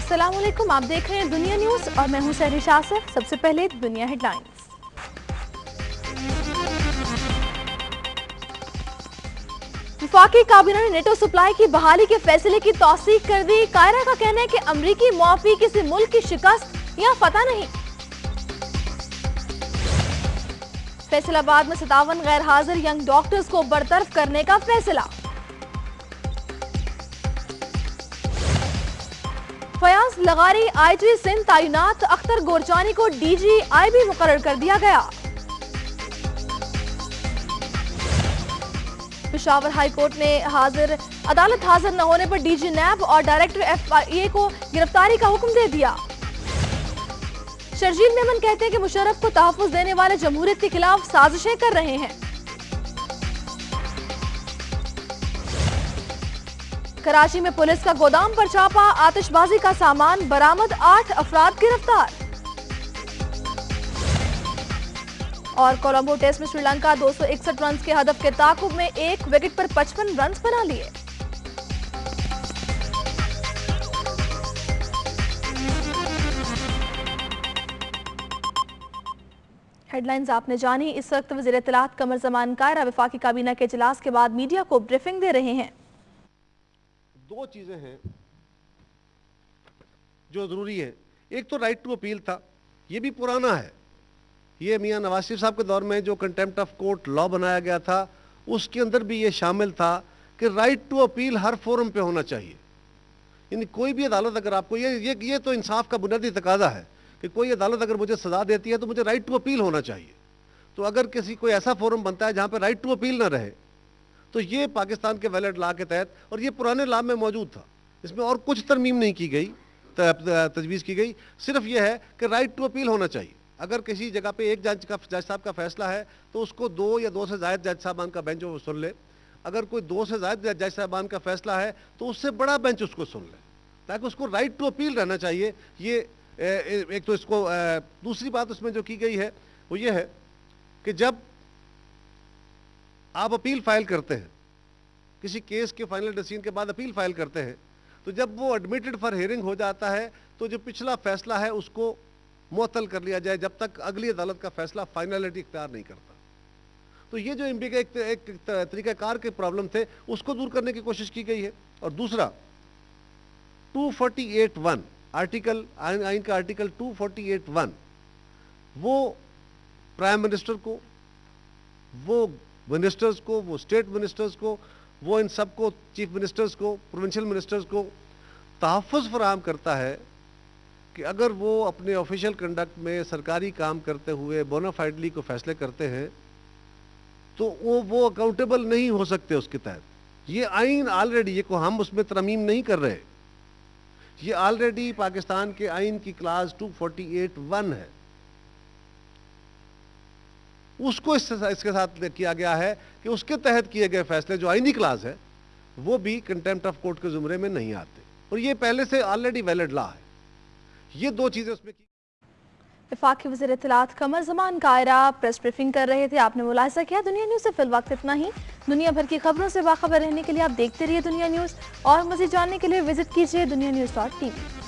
अस्सलाम वालेकुम, आप देख रहे हैं दुनिया न्यूज और मैं हूं सहरी शासिफ। सबसे पहले दुनिया हेडलाइंस। वफाकी काबीना ने नेटो सप्लाई की बहाली के फैसले की तौसीक कर दी। कायरा का कहना है कि अमरीकी मुआफी किसी मुल्क की शिकस्त या फतह नहीं। फैसलाबाद में 57 गैर हाजिर यंग डॉक्टर्स को बरतरफ करने का फैसला। फयाज लगारी आईजी सिंध तैनात, अख्तर गोरचानी को डीजी आईबी मुकर्रर कर दिया गया। पेशावर हाई कोर्ट ने अदालत हाजिर न होने पर डीजी नैब और डायरेक्टर एफआईए को गिरफ्तारी का हुक्म दे दिया। शर्जील मेमन कहते हैं कि मुशर्रफ को तहफ्फुज देने वाले जमहूरियत के खिलाफ साजिशें कर रहे हैं। कराची में पुलिस का गोदाम पर छापा, आतिशबाजी का सामान बरामद, 8 अफराद गिरफ्तार। और कोलंबो टेस्ट में श्रीलंका 261 रन के हदफ के ताकुब में 1 विकेट पर 55 रन बना लिए। हेडलाइंस आपने जानी। इस वक्त वज़ीर इत्तलात कमर ज़मान कायरा वफाकी काबीना के इजलास के बाद मीडिया को ब्रीफिंग दे रहे हैं। दो चीजें हैं जो जरूरी है। एक तो राइट टू अपील था, ये भी पुराना है। ये मियां नवाज शरीफ साहब के दौर में जो कंटेम्प्ट ऑफ कोर्ट लॉ बनाया गया था उसके अंदर भी ये शामिल था कि राइट टू अपील हर फोरम पे होना चाहिए। यानी कोई भी अदालत अगर आपको ये तो इंसाफ का बुनियादी तकाजा है कि कोई अदालत अगर मुझे सजा देती है तो मुझे राइट टू अपील होना चाहिए। तो अगर किसी कोई ऐसा फोरम बनता है जहां पर राइट टू अपील ना रहे तो ये पाकिस्तान के वैलिड लॉ के तहत, और ये पुराने लॉ में मौजूद था, इसमें और कुछ तरमीम नहीं की गई, तजवीज़ की गई, सिर्फ ये है कि राइट टू अपील होना चाहिए। अगर किसी जगह पे एक जज साहब का फैसला है तो उसको 2 या 2 से ज़ायद जज साहबान का बेंच वो सुन ले। अगर कोई 2 से ज़ायद जज साहबान का फैसला है तो उससे बड़ा बेंच उसको सुन ले, ताकि उसको राइट टू अपील रहना चाहिए। ये एक तो इसको दूसरी बात उसमें जो की गई है वो ये है कि जब आप अपील फाइल करते हैं, किसी केस के फाइनल डिसीजन के बाद अपील फाइल करते हैं, तो जब वो एडमिटेड फॉर हियरिंग हो जाता है तो जो पिछला फैसला है उसको मुअत्तल कर लिया जाए जब तक अगली अदालत का फैसला फाइनलिटी इख्तियार नहीं करता। तो ये जो एमपी का एक तरीक़ाकार के प्रॉब्लम थे उसको दूर करने की कोशिश की गई है। और दूसरा 248(1) आर्टिकल, आइन का आर्टिकल 248(1) वो प्राइम मिनिस्टर को, वो मिनिस्टर्स को, वो स्टेट मिनिस्टर्स को, वो इन सबको, चीफ मिनिस्टर्स को, प्रोविंशियल मिनिस्टर्स को तहफ़्फ़ुज़ फराहम करता है कि अगर वो अपने ऑफिशियल कंडक्ट में सरकारी काम करते हुए बोनाफाइडली को फैसले करते हैं तो वो अकाउंटेबल नहीं हो सकते उसके तहत। ये आइन ऑलरेडी, ये को हम उसमें तरमीम नहीं कर रहे, ये ऑलरेडी पाकिस्तान के आइन की क्लास 248(1) है, उसको इसके साथ किया गया है कि उसके तहत किए गए फैसले जो आईनी क्लास है वो भी कंटेम्प्ट ऑफ कोर्ट के जुमरे में नहीं आते, और ये पहले से ऑलरेडी वैलिड लॉ है। ये दो चीजें उसमें की। वफाकी वज़ीर इत्तलात कमर ज़मान कायरा प्रेस ब्रीफिंग कर रहे थे, आपने मुलाहिज़ा किया। दुनिया न्यूज़ से फिल वक्त इतना ही। दुनिया भर की खबरों से बाखबर रहने के लिए आप देखते रहिए दुनिया न्यूज़, और मज़ीद जानने के लिए विजिट कीजिए dunia news.tv।